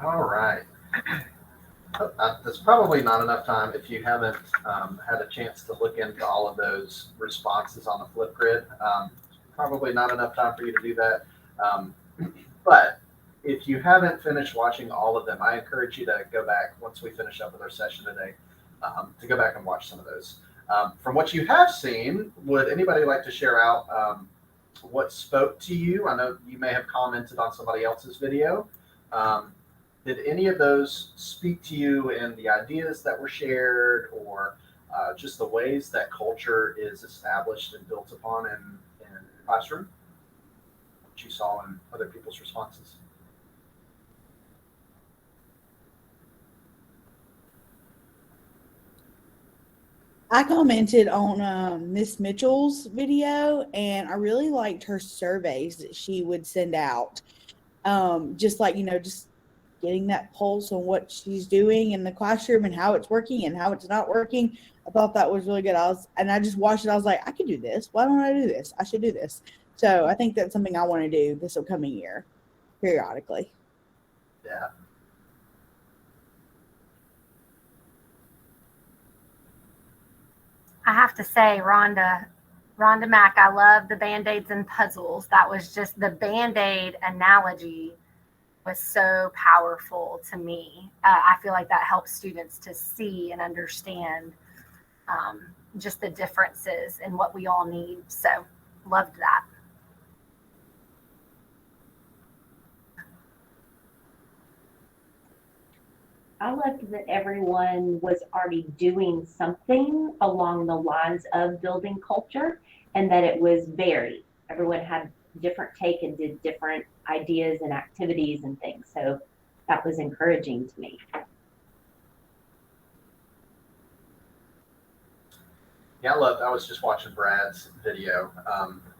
All right. That's probably not enough time if you haven't had a chance to look into all of those responses on the Flipgrid. Probably not enough time for you to do that. Um, but if you haven't finished watching all of them, I encourage you to go back once we finish up with our session today to go back and watch some of those. From what you have seen, would anybody like to share out what spoke to you? I know you may have commented on somebody else's video. Um, did any of those speak to you in the ideas that were shared or just the ways that culture is established and built upon in the classroom? What you saw in other people's responses? I commented on Miss Mitchell's video, and I really liked her surveys that she would send out. Just like, just getting that pulse on what she's doing in the classroom and how it's working and how it's not working. I thought that was really good. I just watched it. I was like, I could do this. Why don't I do this? I should do this. So I think that's something I want to do this upcoming year, periodically. Yeah. I have to say, Rhonda Mack, I love the Band-Aids and puzzles. That was just the Band-Aid analogy was so powerful to me. I feel like that helps students to see and understand just the differences in what we all need. So loved that. I loved that everyone was already doing something along the lines of building culture and that it was varied. Everyone had different take and did different ideas and activities and things. So that was encouraging to me. Yeah, I was just watching Brad's video,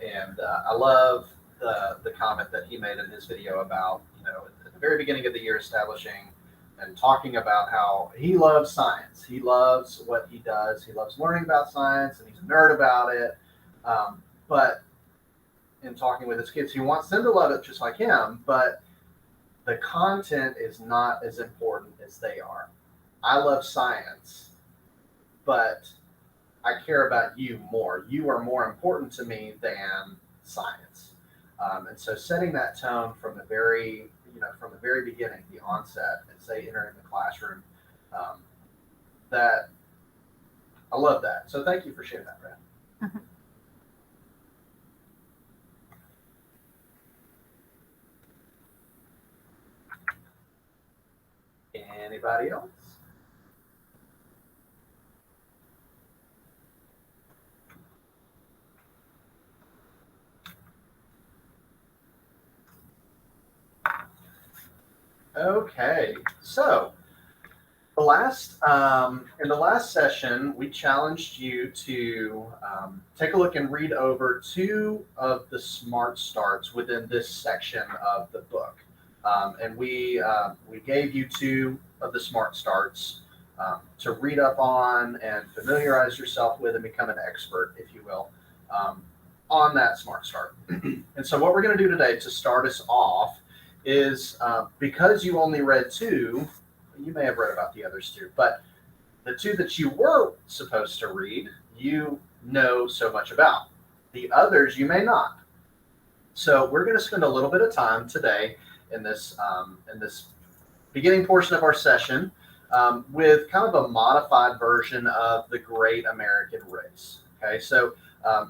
and I love the comment that he made in his video about, at the very beginning of the year establishing and talking about how he loves science. He loves what he does. He loves learning about science, and he's a nerd about it. But in talking with his kids, he wants them to love it just like him, but the content is not as important as they are. I love science, but I care about you more. You are more important to me than science. And so setting that tone from the very beginning, the onset, as they enter in the classroom, that I love that. So thank you for sharing that, Brad. Mm-hmm. Anybody else? Okay, so in the last session, we challenged you to take a look and read over 2 of the smart starts within this section of the book, and we gave you 2 of the smart starts to read up on and familiarize yourself with and become an expert, if you will, on that smart start. And so, what we're going to do today to start us off is because you only read 2, you may have read about the others too, but the 2 that you were supposed to read, you know so much about. The others you may not. So we're going to spend a little bit of time today in this beginning portion of our session with kind of a modified version of the Great American Race. Okay, so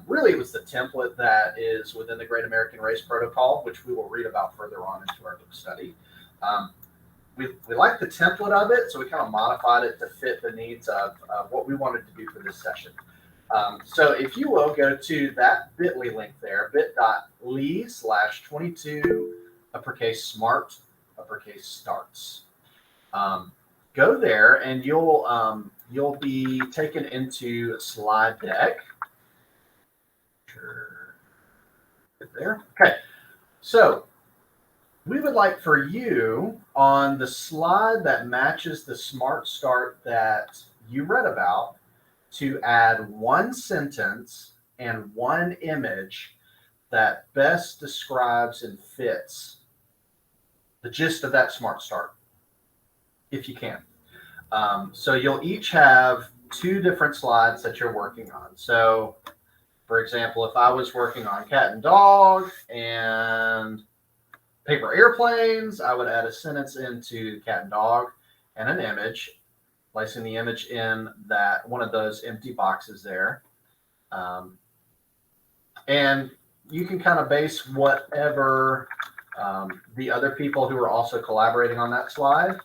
really, it was the template that is within the Great American Race Protocol, which we will read about further on into our book study. We like the template of it, so we kind of modified it to fit the needs of what we wanted to do for this session. So if you will, go to that bit.ly link there, bit.ly/22 uppercase smart uppercase starts. Go there, and you'll be taken into a slide deck. There. Okay. So we would like for you on the slide that matches the smart start that you read about to add 1 sentence and 1 image that best describes and fits the gist of that smart start. if you can. So you'll each have 2 different slides that you're working on. So for example, if I was working on cat and dog and paper airplanes, I would add a sentence into cat and dog and an image, placing the image in that one of those empty boxes there. And you can kind of base whatever the other people who are also collaborating on that slide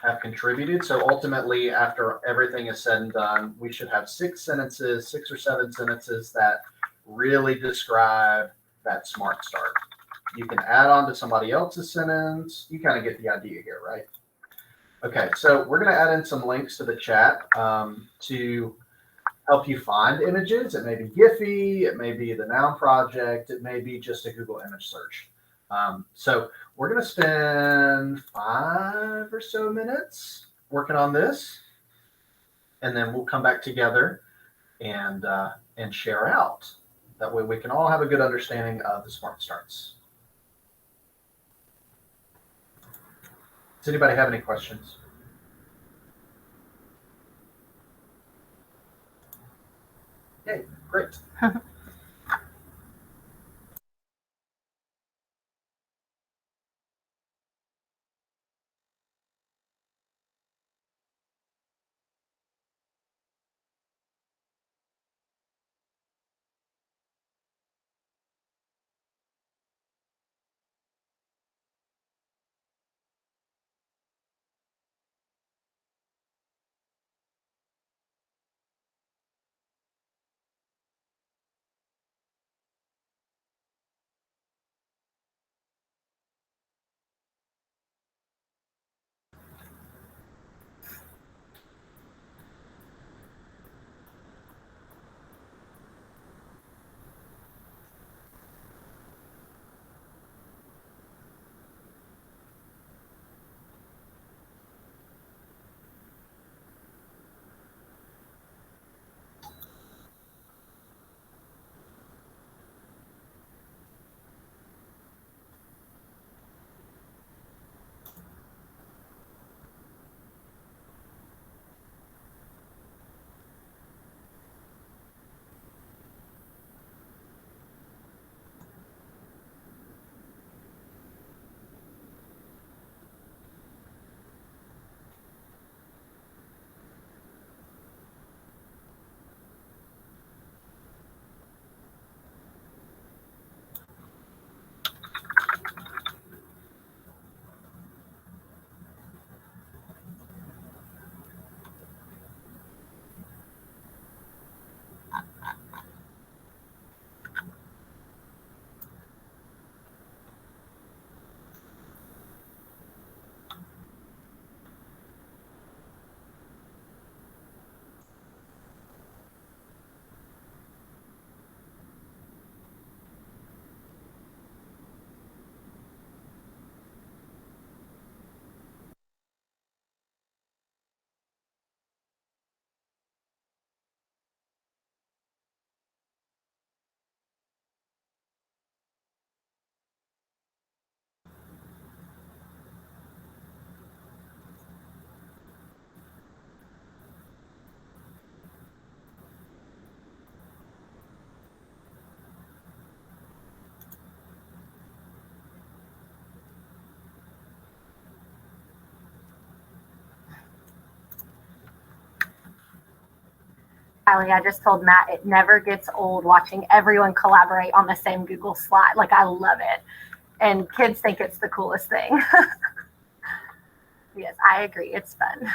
have contributed. So ultimately, after everything is said and done, we should have 6 or 7 sentences that really describe that smart start. You can add on to somebody else's sentence. You kind of get the idea here, right? Okay, so we're going to add in some links to the chat to help you find images. It may be Giphy, it may be the Noun Project, it may be just a Google image search. So we're going to spend 5 or so minutes working on this, and then we'll come back together and share out. That way we can all have a good understanding of the smart starts. Does anybody have any questions? Okay, great. Kylie, I just told Matt it never gets old watching everyone collaborate on the same Google slide. Like, I love it. And kids think it's the coolest thing. Yes, I agree. It's fun.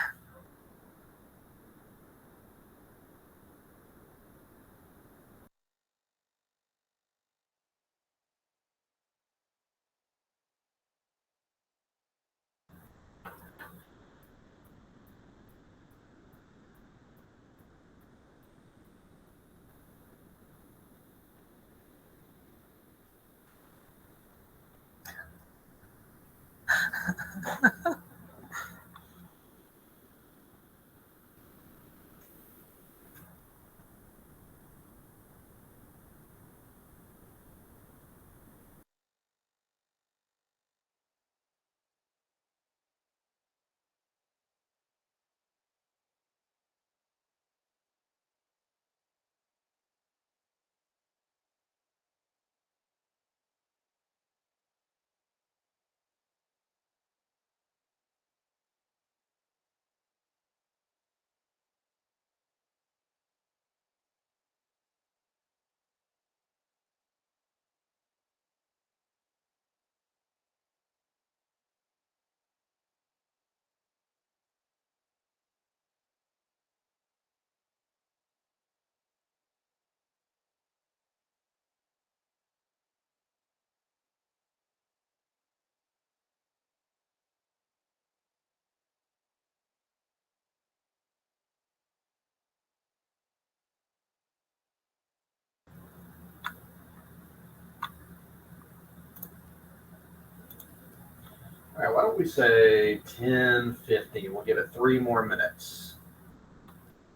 All right, why don't we say 10:50? We'll give it 3 more minutes.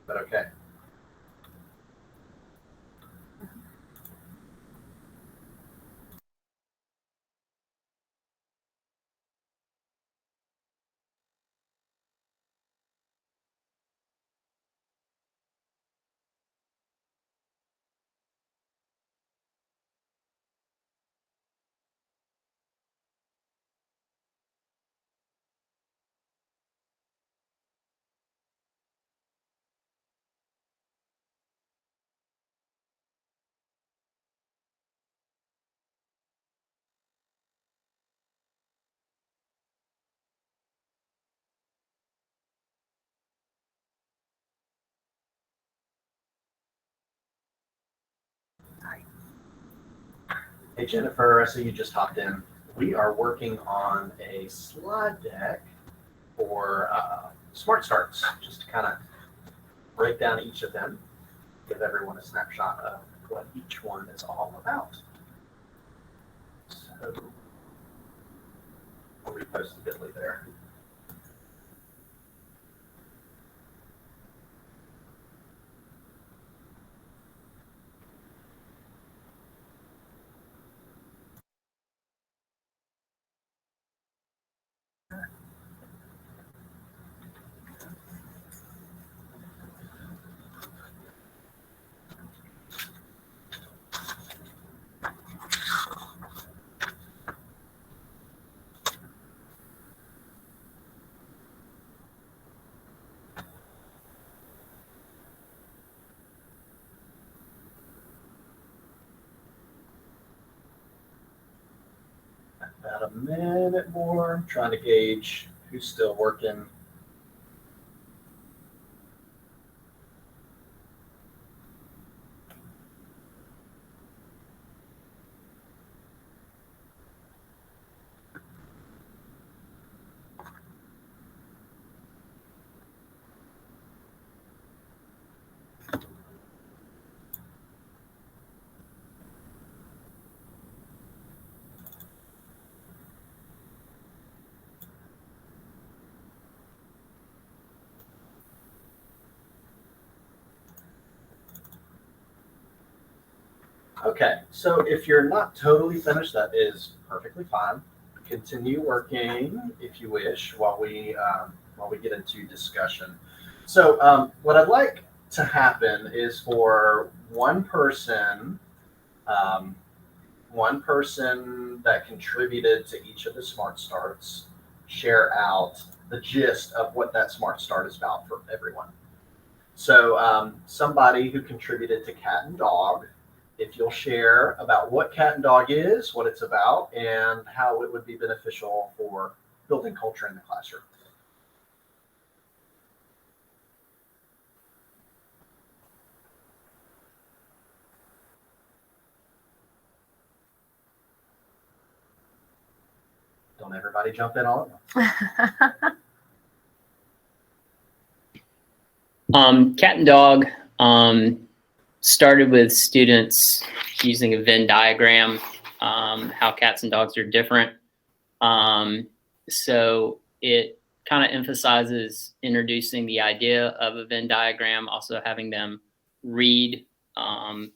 But okay. Hey Jennifer, I see you just hopped in. We are working on a slide deck for Smart Starts, just to kind of break down each of them, give everyone a snapshot of what each one is all about. So I'll repost the Bitly there. About a minute more. I'm trying to gauge who's still working. Okay, so if you're not totally finished, that is perfectly fine. Continue working if you wish while we get into discussion. So what I'd like to happen is for um, one person that contributed to each of the Smart Starts, share out the gist of what that Smart Start is about for everyone. So somebody who contributed to Cat and Dog, if you'll share about what Cat and Dog is, what it's about, and how it would be beneficial for building culture in the classroom. Don't everybody jump in all at once. Cat and Dog started with students using a Venn diagram, how cats and dogs are different. So it kind of emphasizes introducing the idea of a Venn diagram, also having them read and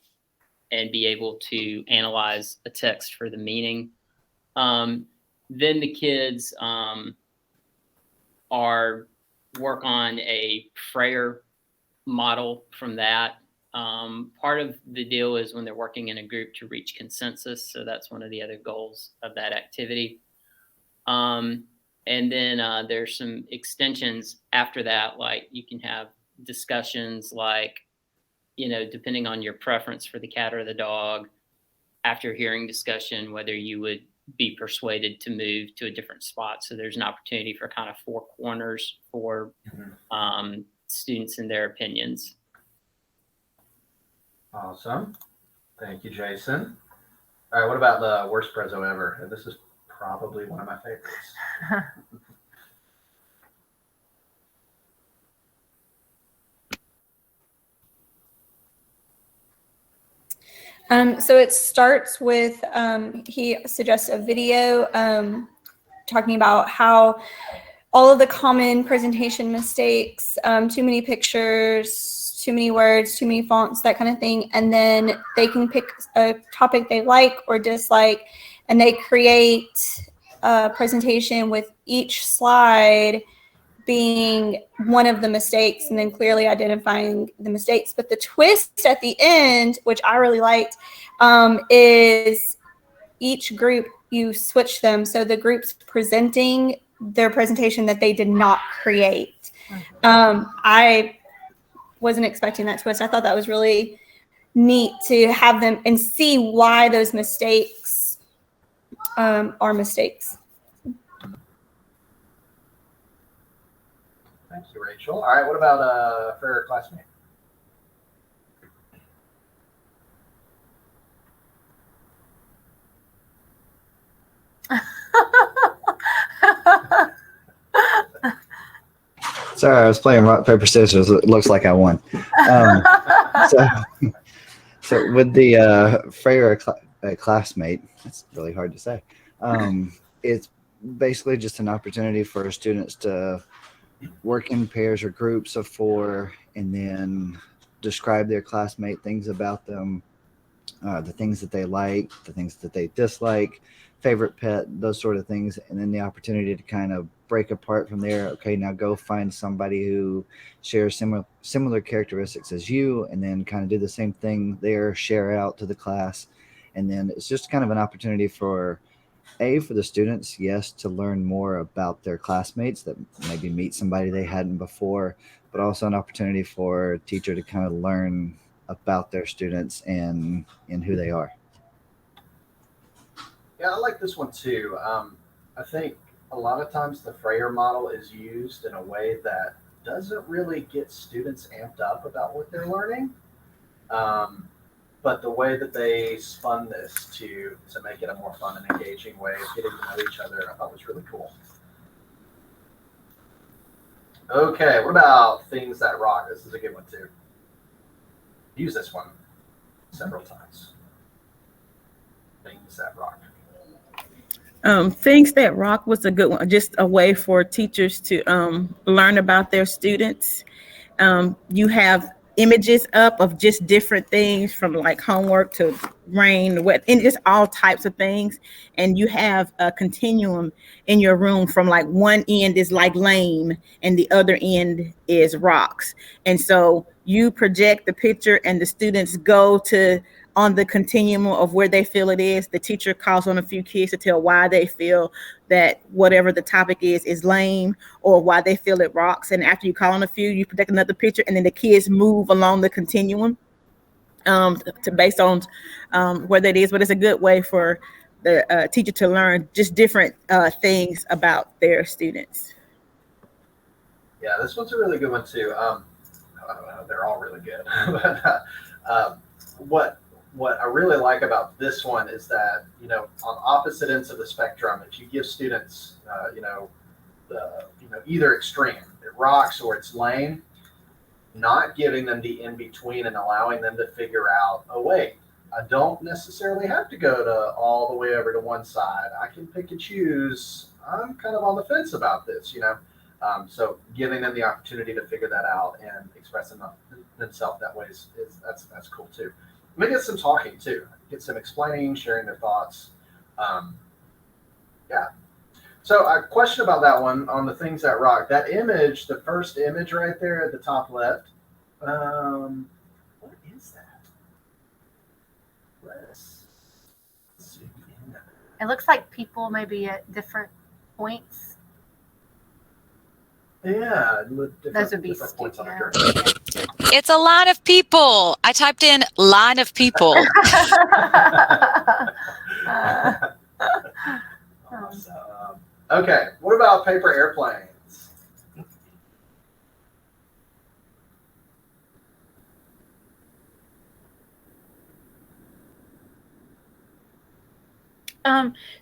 be able to analyze a text for the meaning. Then the kids work on a Freyer model from that. Part of the deal is when they're working in a group to reach consensus. So that's one of the other goals of that activity. And then there's some extensions after that, like you can have discussions like, depending on your preference for the cat or the dog, after hearing discussion, whether you would be persuaded to move to a different spot. So there's an opportunity for kind of 4 corners for students and their opinions. Awesome. Thank you, Jason. All right, what about the worst prezzo ever? This is probably one of my favorites. So it starts with, he suggests a video talking about how all of the common presentation mistakes, too many pictures, too many words, too many fonts, that kind of thing. And then they can pick a topic they like or dislike, and they create a presentation with each slide being one of the mistakes, and then clearly identifying the mistakes. But the twist at the end, which I really liked, is each group, you switch them. So the group's presenting their presentation that they did not create. I wasn't expecting that twist. I thought that was really neat to have them and see why those mistakes are mistakes. Thank you, Rachel. All right, what about for classmate? Sorry, I was playing rock, paper, scissors. It looks like I won. So with the Freya classmate, that's really hard to say. It's basically just an opportunity for students to work in pairs or groups of 4 and then describe their classmate, things about them, the things that they like, the things that they dislike, favorite pet, those sort of things. And then the opportunity to kind of break apart from there. Okay, now go find somebody who shares similar characteristics as you, and then kind of do the same thing there, share out to the class. And then it's just kind of an opportunity for the students, yes, to learn more about their classmates, that maybe meet somebody they hadn't before, but also an opportunity for a teacher to kind of learn about their students and who they are. Yeah, I like this one too. I think a lot of times the Freya model is used in a way that doesn't really get students amped up about what they're learning. But the way that they spun this to make it a more fun and engaging way of getting to know each other, I thought was really cool. Okay, what about things that rock? This is a good one too. Use this one several times. Things that rock. Things that rock was a good one, just a way for teachers to learn about their students. You have images up of just different things, from like homework to rain, wet, and just all types of things. And you have a continuum in your room from like one end is like lame and the other end is rocks. And so you project the picture and the students go to on the continuum of where they feel it is. The teacher calls on a few kids to tell why they feel that whatever the topic is lame, or why they feel it rocks. And after you call on a few, you project another picture, and then the kids move along the continuum to based on where that is. But it's a good way for the teacher to learn just different things about their students. Yeah, this one's a really good one too. They're all really good. What I really like about this one is that, on opposite ends of the spectrum, if you give students, either extreme, it rocks or it's lame, not giving them the in between and allowing them to figure out, oh wait, I don't necessarily have to go to all the way over to one side. I can pick and choose. I'm kind of on the fence about this, So giving them the opportunity to figure that out and express themselves that way that's cool too. Maybe get some talking too, get some explaining, sharing their thoughts. Yeah. So a question about that one on the things that rock. That image, the first image right there at the top left. What is that? Let's see. It looks like people maybe at different points. Yeah, Those would be points on the stupid. journey. It's a lot of people. I typed in line of people. Awesome. Okay, what about paper airplanes?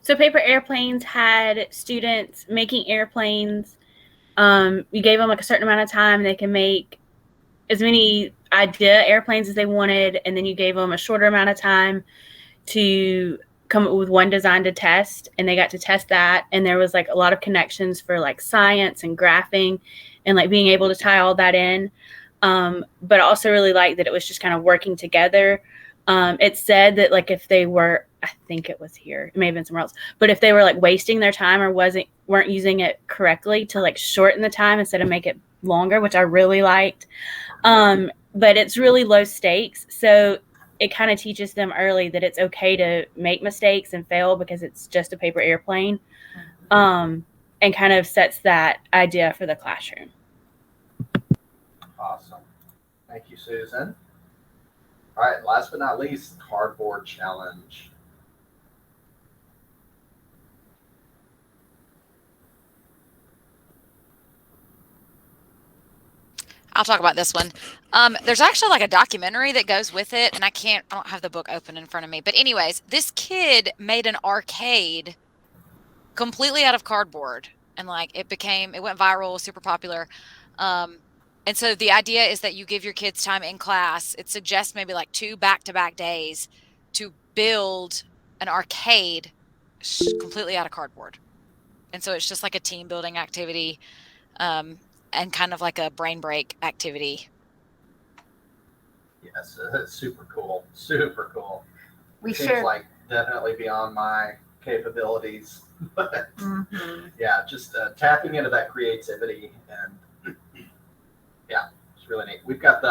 So paper airplanes had students making airplanes. You gave them like a certain amount of time, they can make as many idea airplanes as they wanted, and then you gave them a shorter amount of time to come up with one design to test, and they got to test that. And there was like a lot of connections for like science and graphing and like being able to tie all that in. But I also really liked that it was just kind of working together. It said that like if they were, I think it was here, it may have been somewhere else, but if they were like wasting their time or weren't using it correctly, to like shorten the time instead of make it longer, which I really liked. But it's really low stakes. So it kind of teaches them early that it's okay to make mistakes and fail because it's just a paper airplane. And kind of sets that idea for the classroom. Awesome. Thank you, Susan. All right, last but not least, cardboard challenge. I'll talk about this one. There's actually like a documentary that goes with it, and I don't have the book open in front of me. But anyways, this kid made an arcade completely out of cardboard, and like it went viral, super popular. And so the idea is that you give your kids time in class. It suggests maybe like 2 back-to-back days to build an arcade completely out of cardboard. And so it's just like a team building activity. And kind of like a brain break activity. Yes, it's super cool. Super cool. We Seems should. like definitely beyond my capabilities. But yeah, just tapping into that creativity, and yeah, it's really neat. We've got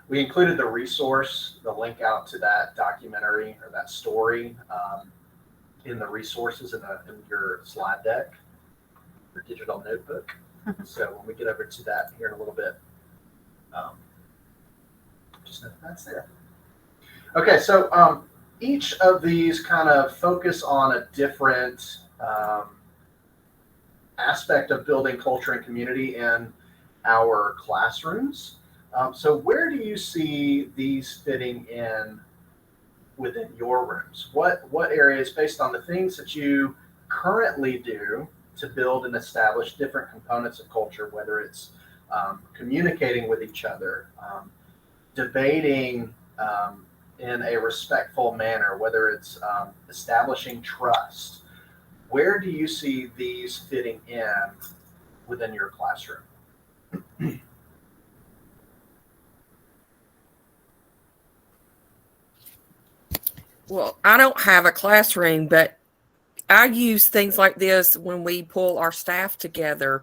we included the resource, the link out to that documentary or that story in the resources in your slide deck, your digital notebook. So when we get over to that here in a little bit, just know that's there. Okay, so each of these kind of focus on a different aspect of building culture and community in our classrooms. So where do you see these fitting in within your rooms? What areas, based on the things that you currently do to build and establish different components of culture, whether it's communicating with each other, debating in a respectful manner, whether it's establishing trust, where do you see these fitting in within your classroom? Well, I don't have a classroom, but I use things like this when we pull our staff together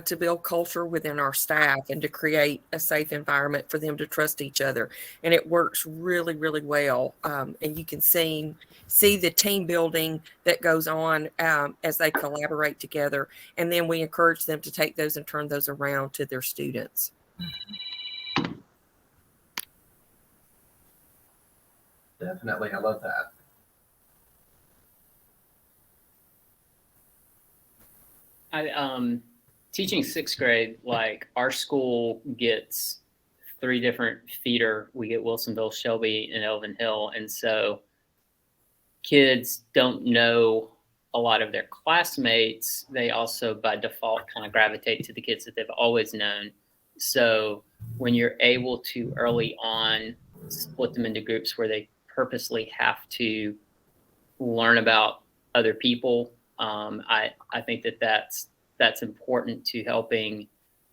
to build culture within our staff and to create a safe environment for them to trust each other. And it works really, really well. And you can see the team building that goes on as they collaborate together. And then we encourage them to take those and turn those around to their students. Definitely, I love that. Teaching 6th grade, like our school gets 3 different feeder. We get Wilsonville, Shelby, and Elvin Hill. And so kids don't know a lot of their classmates. They also by default kind of gravitate to the kids that they've always known. So when you're able to early on split them into groups where they purposely have to learn about other people, I think that's important to helping,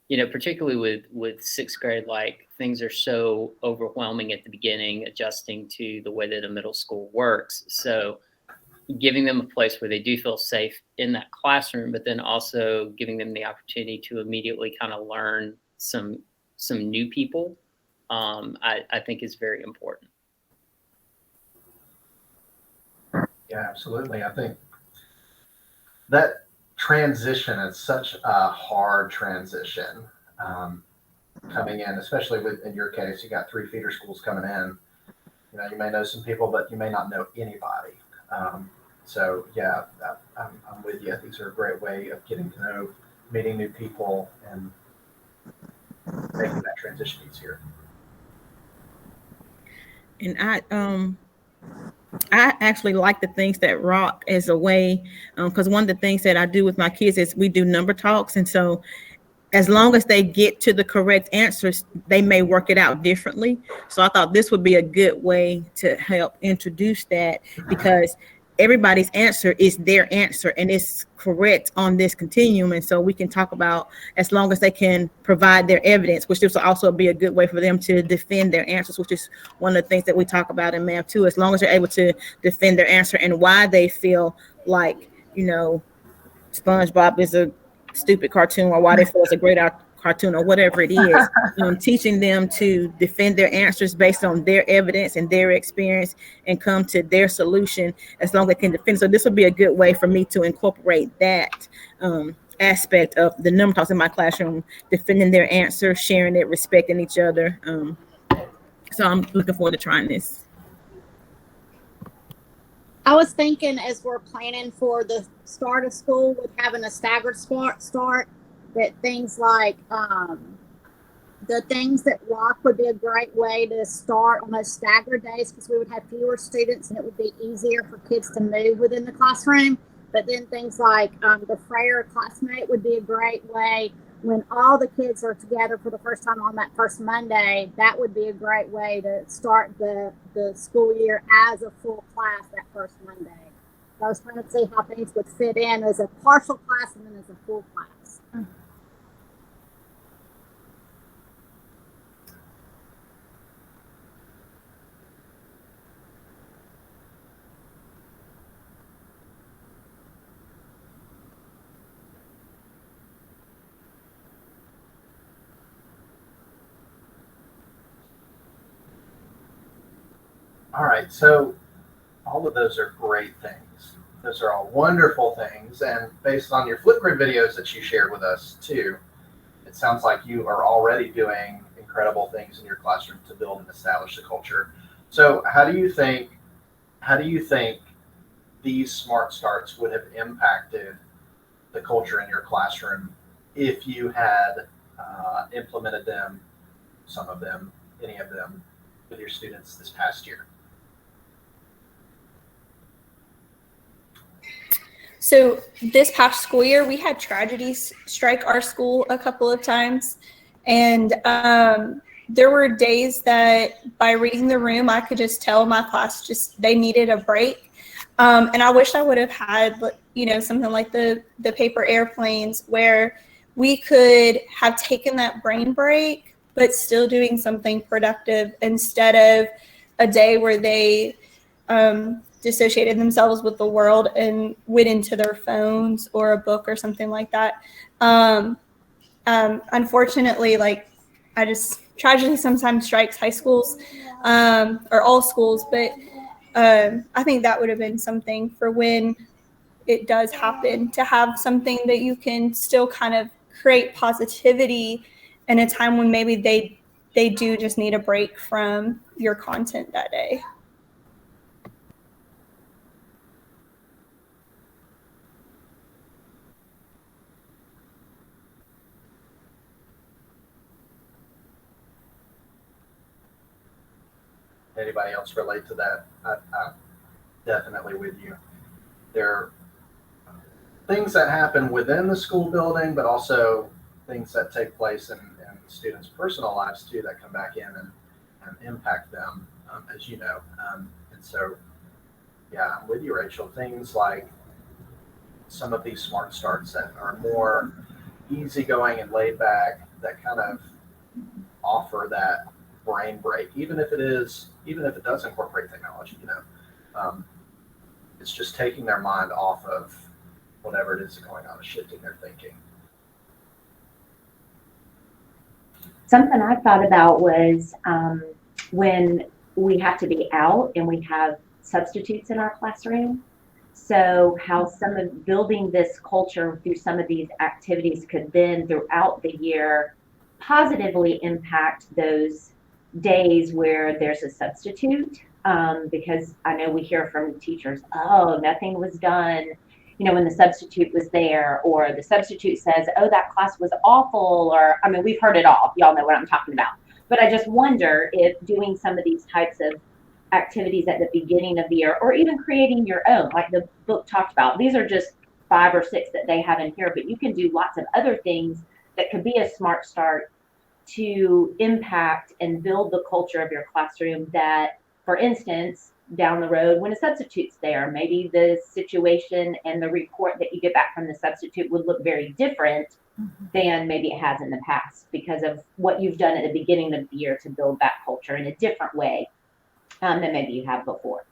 particularly with 6th grade, like things are so overwhelming at the beginning, adjusting to the way that a middle school works. So giving them a place where they do feel safe in that classroom, but then also giving them the opportunity to immediately kind of learn some new people, I think is very important. Yeah, absolutely. I think that transition is such a hard transition coming in, especially in your case, you got 3 feeder schools coming in. You may know some people, but you may not know anybody. So yeah, I'm with you. These are a great way of getting to know, meeting new people, and making that transition easier. And I actually like the things that rock as a way, because one of the things that I do with my kids is we do number talks. And so as long as they get to the correct answers, they may work it out differently. So I thought this would be a good way to help introduce that, because everybody's answer is their answer and it's correct on this continuum. And so we can talk about, as long as they can provide their evidence, which this will also be a good way for them to defend their answers, which is one of the things that we talk about in math too. As long as they're able to defend their answer and why they feel like, SpongeBob is a stupid cartoon, or why they feel it's a great cartoon, or whatever it is. Teaching them to defend their answers based on their evidence and their experience and come to their solution as long as they can defend. So this would be a good way for me to incorporate that aspect of the number talks in my classroom, defending their answer, sharing it, respecting each other. So I'm looking forward to trying this. I was thinking, as we're planning for the start of school with having a staggered start, that things like the things that rock would be a great way to start on those staggered days, because we would have fewer students and it would be easier for kids to move within the classroom. But then things like the Frayer classmate would be a great way when all the kids are together for the first time on that first Monday. That would be a great way to start the school year as a full class that first Monday. So I was trying to see how things would fit in as a partial class and then as a full class. All right, so all of those are great things. Those are all wonderful things, and based on your Flipgrid videos that you shared with us too, it sounds like you are already doing incredible things in your classroom to build and establish the culture. So how do you think these smart starts would have impacted the culture in your classroom if you had implemented them, some of them, any of them, with your students this past year? So this past school year, we had tragedies strike our school a couple of times. And there were days that by reading the room, I could just tell my class they needed a break. And I wish I would have had, something like the paper airplanes, where we could have taken that brain break, but still doing something productive, instead of a day where they dissociated themselves with the world and went into their phones or a book or something like that. Unfortunately, tragedy sometimes strikes high schools, or all schools, but I think that would have been something for when it does happen, to have something that you can still kind of create positivity in a time when maybe they do just need a break from your content that day. Anybody else relate to that? I'm definitely with you. There are things that happen within the school building, but also things that take place in students' personal lives too, that come back in and impact them, as you know. And so, yeah, I'm with you, Rachel. Things like some of these smart starts that are more easygoing and laid back, that kind of offer that brain break, even if it does incorporate technology, it's just taking their mind off of whatever it is going on and shifting their thinking. Something I thought about was when we have to be out and we have substitutes in our classroom. So how some of building this culture through some of these activities could then throughout the year positively impact those days where there's a substitute, because I know we hear from teachers, oh, nothing was done, when the substitute was there, or the substitute says, oh, that class was awful, or, we've heard it all. Y'all know what I'm talking about. But I just wonder if doing some of these types of activities at the beginning of the year, or even creating your own, like the book talked about, these are just 5 or 6 that they have in here, but you can do lots of other things that could be a smart start to impact and build the culture of your classroom that, for instance, down the road when a substitute's there, maybe the situation and the report that you get back from the substitute would look very different than maybe it has in the past because of what you've done at the beginning of the year to build that culture in a different way than maybe you have before.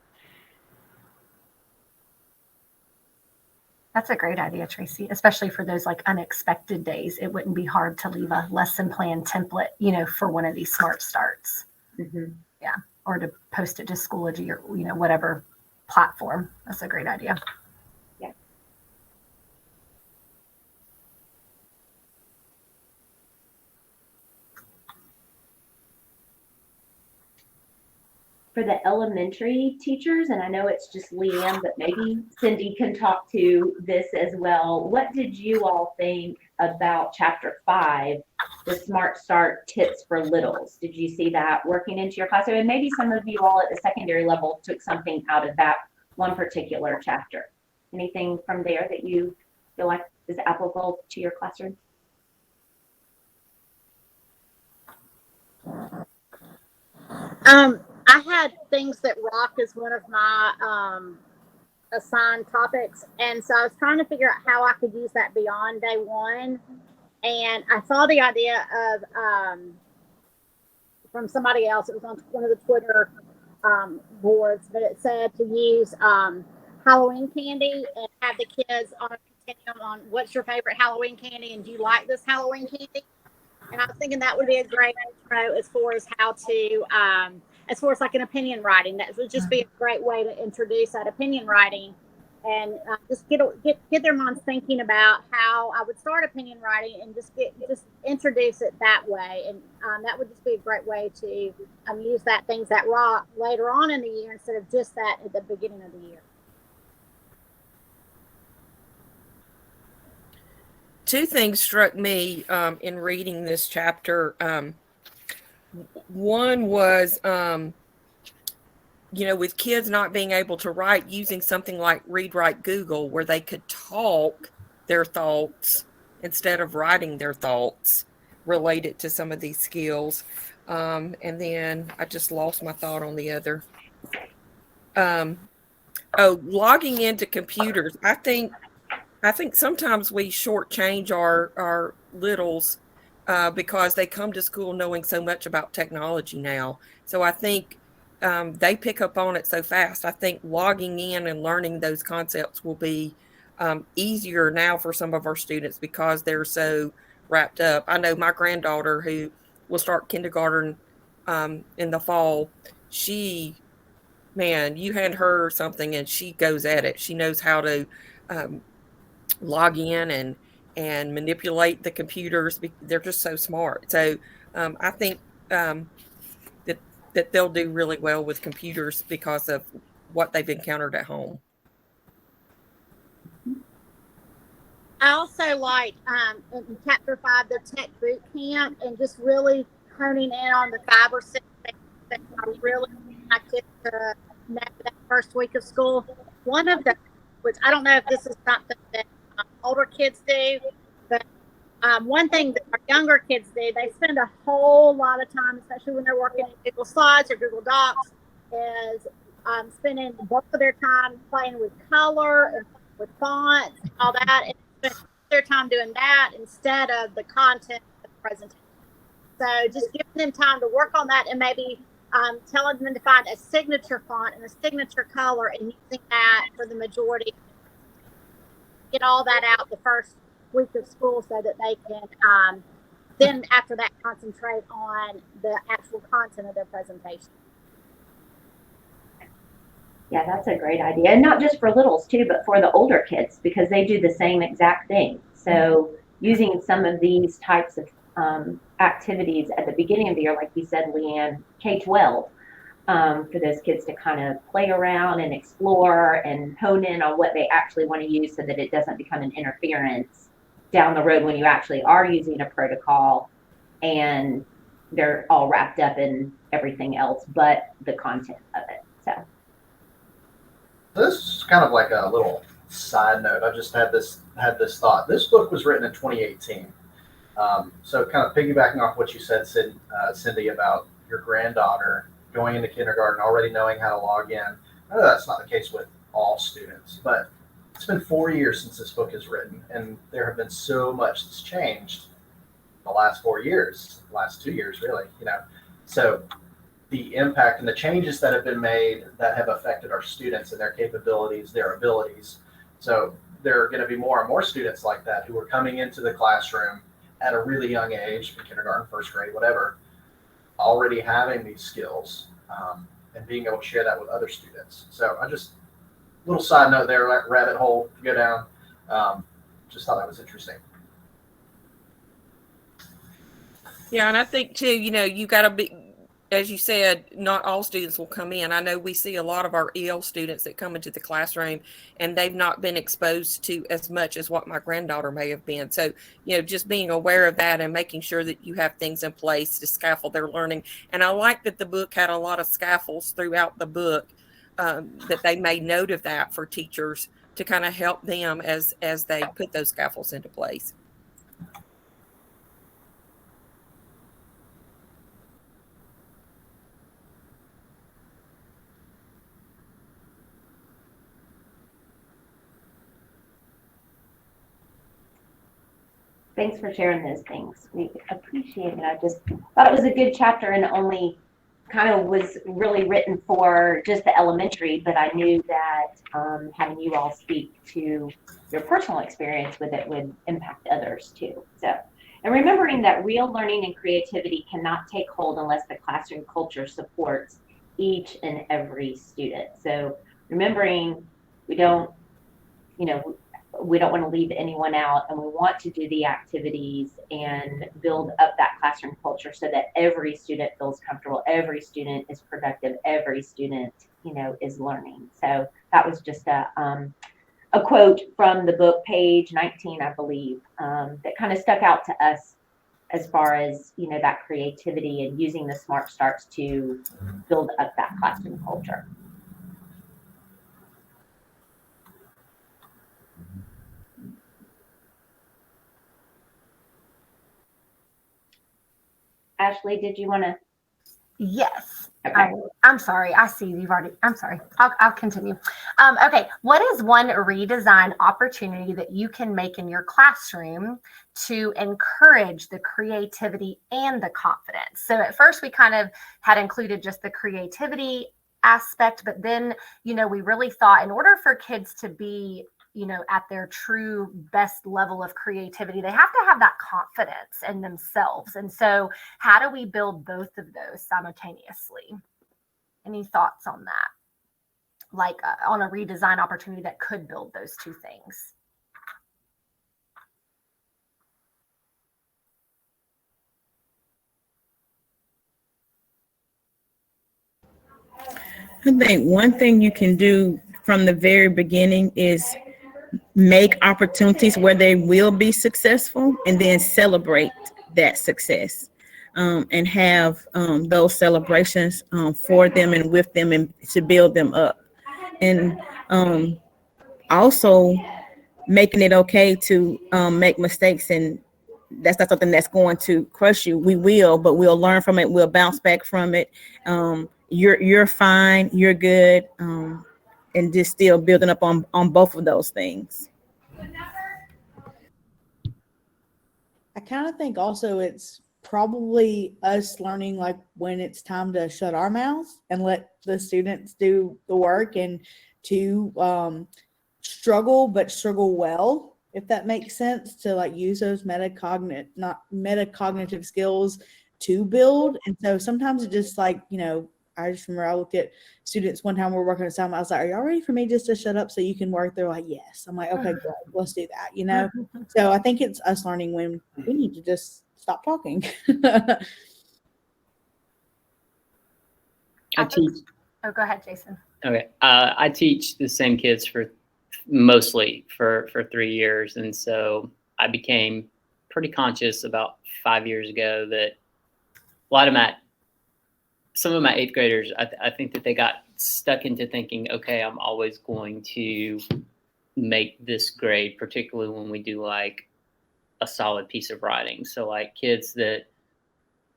That's a great idea, Tracy, especially for those like unexpected days. It wouldn't be hard to leave a lesson plan template, you know, for one of these smart starts. Mm-hmm. Yeah. Or to post it to Schoology or, you know, whatever platform. That's a great idea. Yeah. For the elementary teachers, and I know it's just Leanne, but maybe Cindy can talk to this as well. What did you all think about chapter 5, the Smart Start tips for littles? Did you see that working into your classroom? And maybe some of you all at the secondary level took something out of that one particular chapter. Anything from there that you feel like is applicable to your classroom? I had things that rock as one of my assigned topics, and so I was trying to figure out how I could use that beyond day one. And I saw the idea of from somebody else. It was on one of the Twitter boards, but it said to use Halloween candy and have the kids on a continuum on what's your favorite Halloween candy and do you like this Halloween candy? And I was thinking that would be a great intro as far as how to, as far as like an opinion writing. That would just be a great way to introduce that opinion writing, and just get their minds thinking about how I would start opinion writing, and just introduce it that way. And that would just be a great way to use that things that rock later on in the year instead of just that at the beginning of the year. Two things struck me in reading this chapter. One was, with kids not being able to write, using something like Read Write Google, where they could talk their thoughts instead of writing their thoughts related to some of these skills. And then I just lost my thought on the other. Logging into computers. I think sometimes we shortchange our littles because they come to school knowing so much about technology now. So I think they pick up on it so fast. I think logging in and learning those concepts will be easier now for some of our students because they're so wrapped up. I know my granddaughter, who will start kindergarten in the fall, you hand her something and she goes at it. She knows how to log in and manipulate the computers. They're just so smart. So I think that they'll do really well with computers because of what they've encountered at home. I also like in chapter 5 the tech boot camp, and just really honing in on the 5 or 6 things that I really want my kids to know that first week of school. One of them, which I don't know if this is something that older kids do, but one thing that our younger kids do, they spend a whole lot of time, especially when they're working in Google Slides or Google Docs, is spending the bulk of their time playing with color and with fonts and all that, and spend their time doing that instead of the content of the presentation. So just giving them time to work on that, and maybe telling them to find a signature font and a signature color and using that for the majority. Get all that out the first week of school so that they can then after that concentrate on the actual content of their presentation. Yeah, that's a great idea. And not just for littles too, but for the older kids, because they do the same exact thing. So using some of these types of activities at the beginning of the year, like you said, Leanne, K-12, for those kids to kind of play around and explore and hone in on what they actually want to use so that it doesn't become an interference down the road when you actually are using a protocol and they're all wrapped up in everything else but the content of it. So this is kind of like a little side note. I just had this thought. This book was written in 2018. So kind of piggybacking off what you said, Cindy, about your granddaughter going into kindergarten, already knowing how to log in. I know that's not the case with all students, but it's been 4 years since this book is written, and there have been so much that's changed in the last 4 years, last 2 years, really, So the impact and the changes that have been made that have affected our students and their capabilities, their abilities. So there are going to be more and more students like that who are coming into the classroom at a really young age, in kindergarten, first grade, whatever, already having these skills and being able to share that with other students. So I just, little side note there, rabbit hole to go down. Just thought that was interesting. Yeah, and I think too, you got to be, as you said, not all students will come in. I know we see a lot of our EL students that come into the classroom and they've not been exposed to as much as what my granddaughter may have been. So, just being aware of that and making sure that you have things in place to scaffold their learning. And I like that the book had a lot of scaffolds throughout the book, that they made note of that for teachers to kind of help them as they put those scaffolds into place. Thanks for sharing those things. We appreciate it. I just thought it was a good chapter and only kind of was really written for just the elementary, but I knew that having you all speak to your personal experience with it would impact others too. So, and remembering that real learning and creativity cannot take hold unless the classroom culture supports each and every student. So remembering we don't want to leave anyone out, and we want to do the activities and build up that classroom culture so that every student feels comfortable, every student is productive, every student, is learning. So that was just a quote from the book, page 19, I believe, that kind of stuck out to us as far as, that creativity and using the Smart Starts to build up that classroom culture. Ashley, did you want to? Yes. Okay. I'm sorry. I see you've already. I'm sorry. I'll continue. Okay. What is one redesign opportunity that you can make in your classroom to encourage the creativity and the confidence? So at first we kind of had included just the creativity aspect, but then, we really thought in order for kids to be at their true best level of creativity, they have to have that confidence in themselves. And so how do we build both of those simultaneously? Any thoughts on that? Like on a redesign opportunity that could build those two things? I think one thing you can do from the very beginning is make opportunities where they will be successful and then celebrate that success, and have those celebrations for them and with them and to build them up. And also making it okay to make mistakes, and that's not something that's going to crush you. We will, but we'll learn from it. We'll bounce back from it. You're fine. You're good. And just still building up on both of those things. I kind of think also it's probably us learning like when it's time to shut our mouths and let the students do the work, and to struggle, but struggle well, if that makes sense, to like use those metacognitive skills to build. And so sometimes it just like, I just remember I looked at students one time we were working on assignment. I was like, "Are y'all ready for me just to shut up so you can work?" They're like, "Yes." I'm like, "Okay, good. Let's do that." So I think it's us learning when we need to just stop talking. I teach. Oh, go ahead, Jason. Okay. I teach the same kids for mostly for 3 years. And so I became pretty conscious about 5 years ago that some of my eighth graders, I think that they got stuck into thinking, okay, I'm always going to make this grade, particularly when we do like a solid piece of writing. So like kids that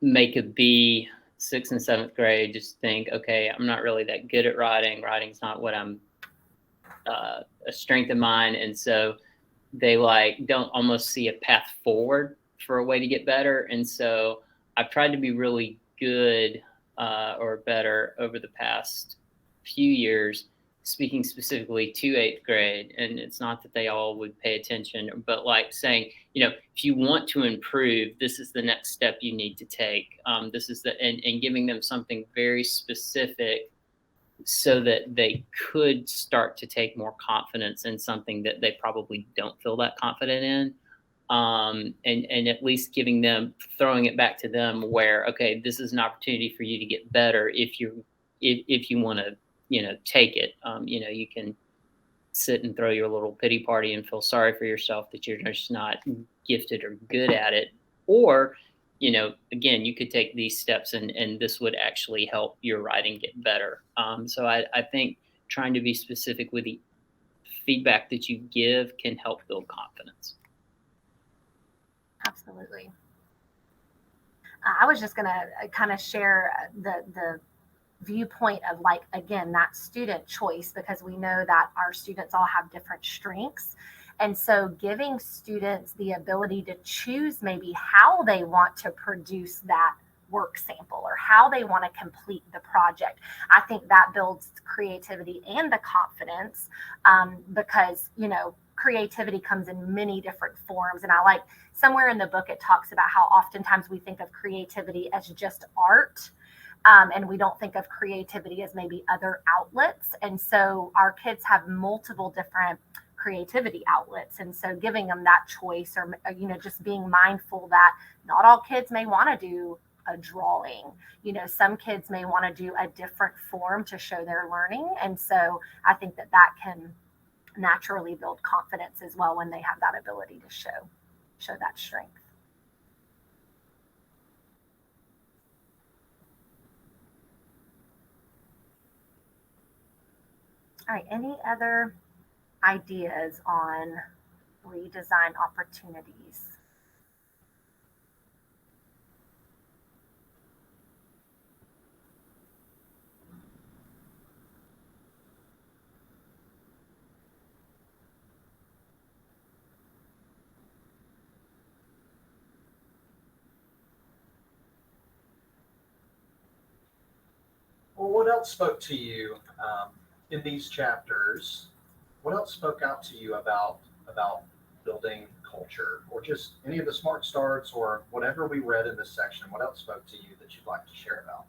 make a B 6th and 7th grade just think, okay, I'm not really that good at writing. Writing's not what I'm a strength of mine, and so they like don't almost see a path forward for a way to get better. And so I've tried to be really good or better over the past few years, speaking specifically to 8th grade. And it's not that they all would pay attention, but like saying, you know, if you want to improve, this is the next step you need to take. This is and giving them something very specific so that they could start to take more confidence in something that they probably don't feel that confident in. And at least giving them, throwing it back to them where, okay, this is an opportunity for you to get better if you want to, you know, take it. You know, you can sit and throw your little pity party and feel sorry for yourself that you're just not gifted or good at it. Or, you know, again, you could take these steps and this would actually help your writing get better. So I think trying to be specific with the feedback that you give can help build confidence. Absolutely. I was just going to kind of share the viewpoint of like, again, that student choice, because we know that our students all have different strengths. And so giving students the ability to choose maybe how they want to produce that work sample or how they want to complete the project, I think that builds creativity and the confidence, because, you know, creativity comes in many different forms. And I like somewhere in the book, it talks about how oftentimes we think of creativity as just art. And we don't think of creativity as maybe other outlets. And so our kids have multiple different creativity outlets. And so giving them that choice, or, you know, just being mindful that not all kids may want to do a drawing. You know, some kids may want to do a different form to show their learning. And so I think that that can naturally build confidence as well when they have that ability to show that strength. All right, any other ideas on redesign opportunities? Well, what else spoke to you in these chapters? What else spoke out to you about building culture, or just any of the smart starts, or whatever we read in this section? What else spoke to you that you'd like to share about?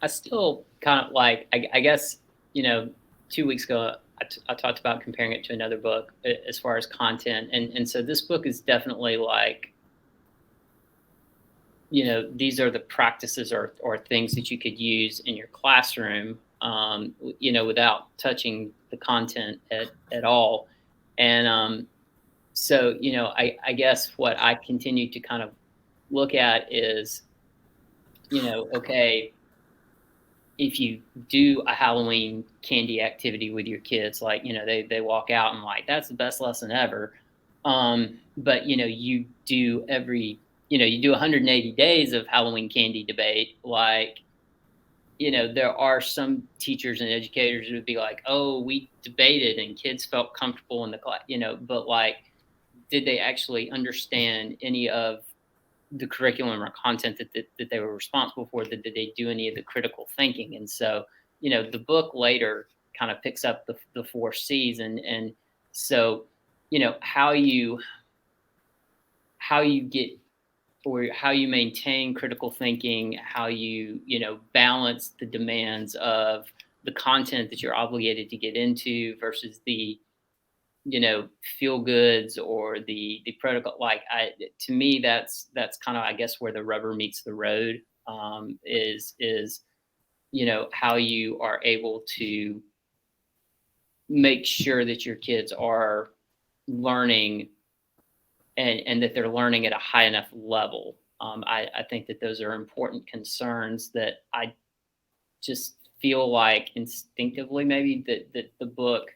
I still kind of like, I guess, you know, 2 weeks ago, I talked about comparing it to another book as far as content. And so this book is definitely like, you know, these are the practices or things that you could use in your classroom, you know, without touching the content at all. And so, you know, I guess what I continue to kind of look at is, you know, okay, if you do a Halloween candy activity with your kids, like, you know, they walk out and like, that's the best lesson ever. But, you know, you do you do 180 days of Halloween candy debate. Like, you know, there are some teachers and educators who would be like, oh, we debated and kids felt comfortable in the class, you know, but like, did they actually understand any of the curriculum or content that they were responsible for? Did they do any of the critical thinking? And so, you know, the book later kind of picks up the 4 C's. And so, you know, how you get, or how you maintain critical thinking, how you know, balance the demands of the content that you're obligated to get into versus the, you know, feel goods or the protocol. Like, to me, that's kind of, I guess, where the rubber meets the road, is, how you are able to make sure that your kids are learning and that they're learning at a high enough level. I think that those are important concerns that I just feel like instinctively maybe that the book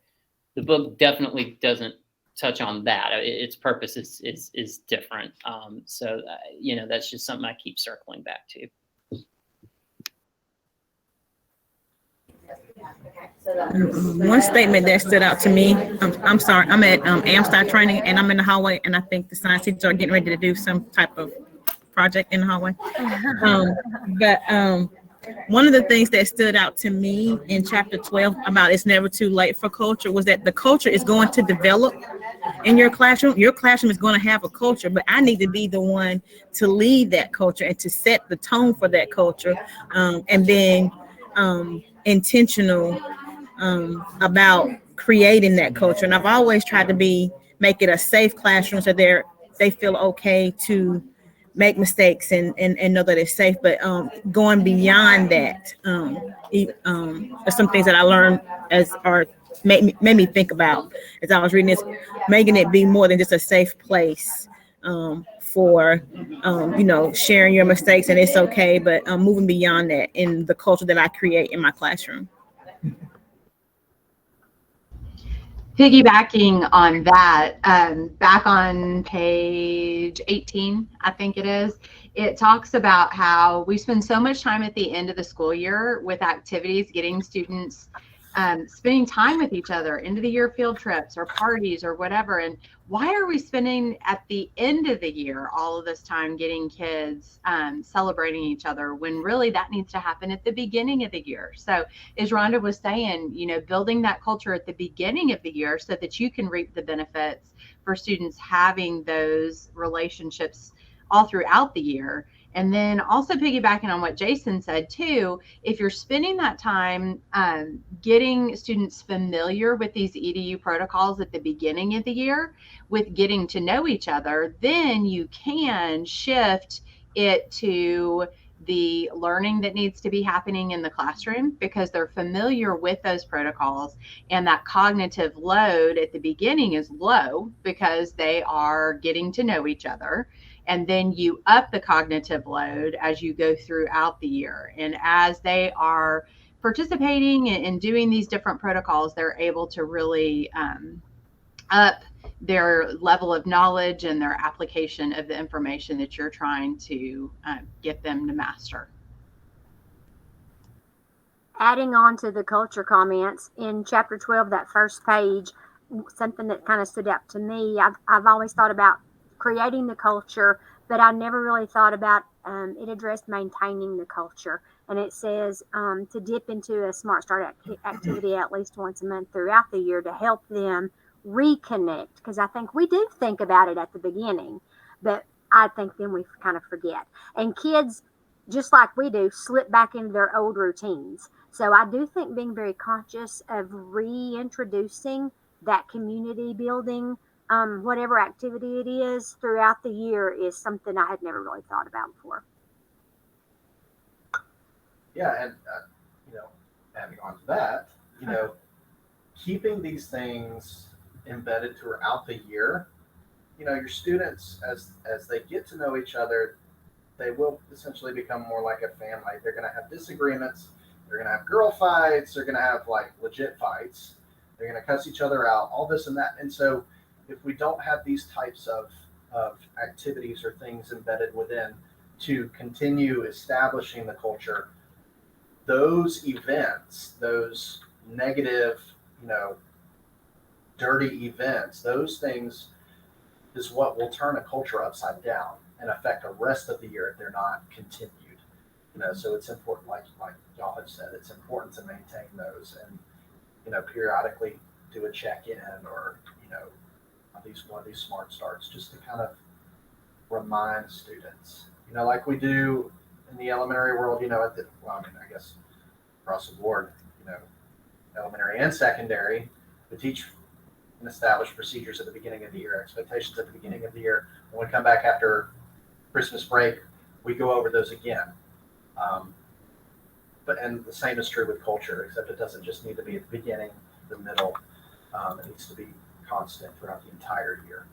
definitely doesn't touch on that. Its purpose is different. So that's just something I keep circling back to. One statement that stood out to me, I'm sorry, I'm at Amstar training and I'm in the hallway and I think the science teachers are getting ready to do some type of project in the hallway. But one of the things that stood out to me in chapter 12 about it's never too late for culture was that the culture is going to develop in your classroom. Your classroom is going to have a culture, but I need to be the one to lead that culture and to set the tone for that culture, and being intentional about creating that culture. And I've always tried to make it a safe classroom so they feel okay to make mistakes and know that it's safe. But going beyond that, there's some things that I learned made me think about as I was reading this, making it be more than just a safe place for sharing your mistakes and it's okay, but moving beyond that in the culture that I create in my classroom. Piggybacking on that, back on page 18, I think it is, it talks about how we spend so much time at the end of the school year with activities, getting students spending time with each other, end of the year field trips or parties or whatever. And why are we spending at the end of the year all of this time getting kids celebrating each other when really that needs to happen at the beginning of the year? So as Rhonda was saying, building that culture at the beginning of the year so that you can reap the benefits for students having those relationships all throughout the year. And then also piggybacking on what Jason said too, if you're spending that time getting students familiar with these EDU protocols at the beginning of the year, with getting to know each other, then you can shift it to the learning that needs to be happening in the classroom because they're familiar with those protocols, and that cognitive load at the beginning is low because they are getting to know each other. And then you up the cognitive load as you go throughout the year. And as they are participating and doing these different protocols, they're able to really up their level of knowledge and their application of the information that you're trying to get them to master. Adding on to the culture comments, in chapter 12, that first page, something that kind of stood out to me, I've always thought about creating the culture, but I never really thought about it addressed maintaining the culture. And it says to dip into a Smart Start activity at least once a month throughout the year to help them reconnect, because I think we do think about it at the beginning, but I think then we kind of forget. And kids, just like we do, slip back into their old routines. So I do think being very conscious of reintroducing that community building, whatever activity it is throughout the year, is something I had never really thought about before. Yeah, and adding on to that, keeping these things embedded throughout the year, your students, as they get to know each other, they will essentially become more like a family. They're going to have disagreements. They're going to have girl fights. They're going to have like legit fights. They're going to cuss each other out, all this and that. And so if we don't have these types of activities or things embedded within to continue establishing the culture, those events, those negative, dirty events, those things is what will turn a culture upside down and affect the rest of the year if they're not continued. So it's important, like y'all have said, it's important to maintain those and periodically do a check-in or one of these smart starts just to kind of remind students, like we do in the elementary world, I guess across the board, elementary and secondary, we teach and establish procedures at the beginning of the year, expectations at the beginning of the year. When we come back after Christmas break, we go over those again. and the same is true with culture, except it doesn't just need to be at the beginning, the middle. It needs to be constant throughout the entire year.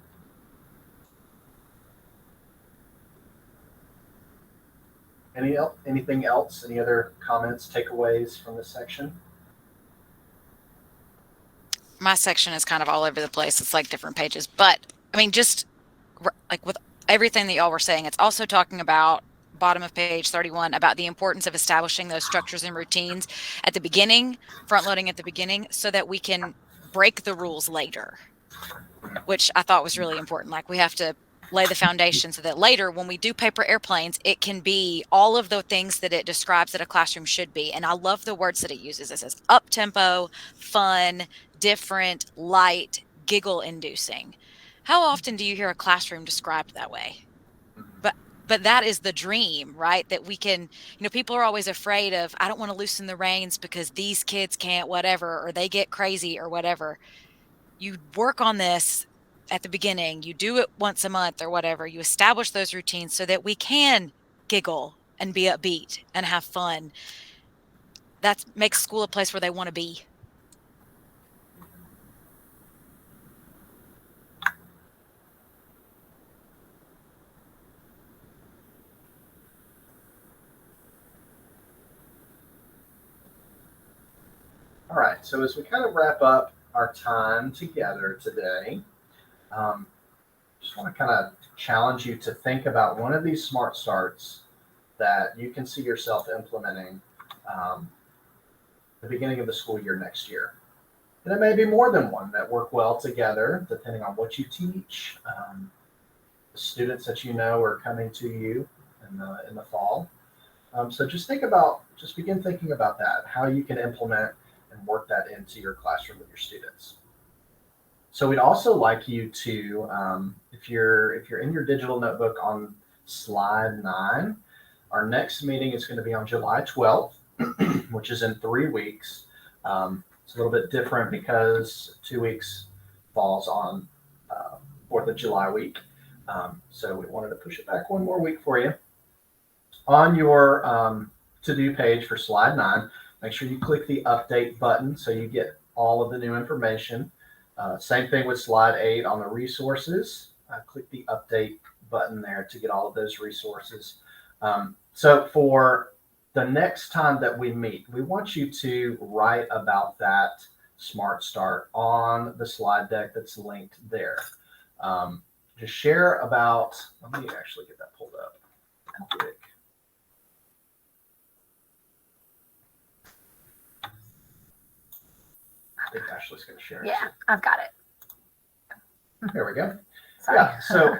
Anything else? Any other comments, takeaways from this section? My section is kind of all over the place. It's like different pages, but I mean, just like with everything that y'all were saying, it's also talking about bottom of page 31 about the importance of establishing those structures and routines at the beginning, front loading at the beginning, so that we can break the rules later, which I thought was really important. Like we have to lay the foundation so that later when we do paper airplanes, it can be all of the things that it describes that a classroom should be. And I love the words that it uses. It says up tempo, fun, different, light, giggle inducing. How often do you hear a classroom described that way? But that is the dream, right? That we can, people are always afraid of, I don't want to loosen the reins because these kids can't whatever, or they get crazy or whatever. You work on this at the beginning, you do it once a month or whatever, you establish those routines so that we can giggle and be upbeat and have fun. That makes school a place where they want to be. All right, so as we kind of wrap up our time together today, just want to kind of challenge you to think about one of these smart starts that you can see yourself implementing the beginning of the school year next year. And it may be more than one that work well together, depending on what you teach, the students that you know are coming to you in the fall. So just begin thinking about that, how you can implement and work that into your classroom with your students. So we'd also like you to, if you're in your digital notebook on slide 9, our next meeting is going to be on July 12th, which is in 3 weeks. It's a little bit different because 2 weeks falls on 4th of July week. So we wanted to push it back one more week for you. On your to-do page for slide 9, make sure you click the update button so you get all of the new information. Same thing with slide 8 on the resources. Click the update button there to get all of those resources. So for the next time that we meet, we want you to write about that Smart Start on the slide deck that's linked there. Just share about, let me actually get that pulled up quick. I think Ashley's going to share it. Yeah, I've got it. There we go. Sorry. Yeah, so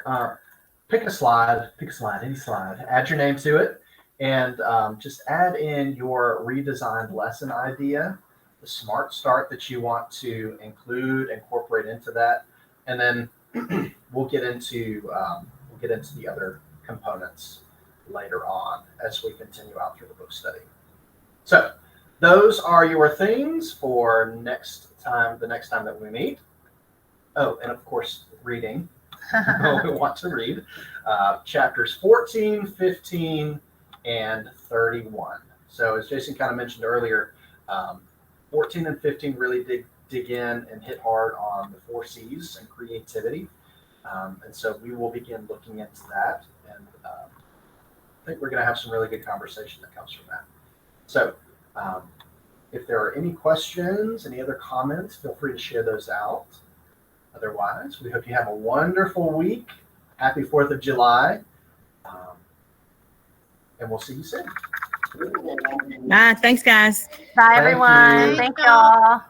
pick a slide, any slide, add your name to it, and just add in your redesigned lesson idea, the Smart Start that you want to incorporate into that, and then we'll get into the other components later on as we continue out through the book study. So those are your things for the next time that we meet. Oh, and of course, reading. We want to read chapters 14, 15, and 31. So as Jason kind of mentioned earlier, 14 and 15 really dig in and hit hard on the 4 C's and creativity. And so we will begin looking into that. And I think we're going to have some really good conversation that comes from that. So if there are any questions, any other comments, feel free to share those out. Otherwise, we hope you have a wonderful week. Happy 4th of July. And we'll see you soon. Bye. Thanks, guys. Bye, Thank everyone. you. Thank y'all.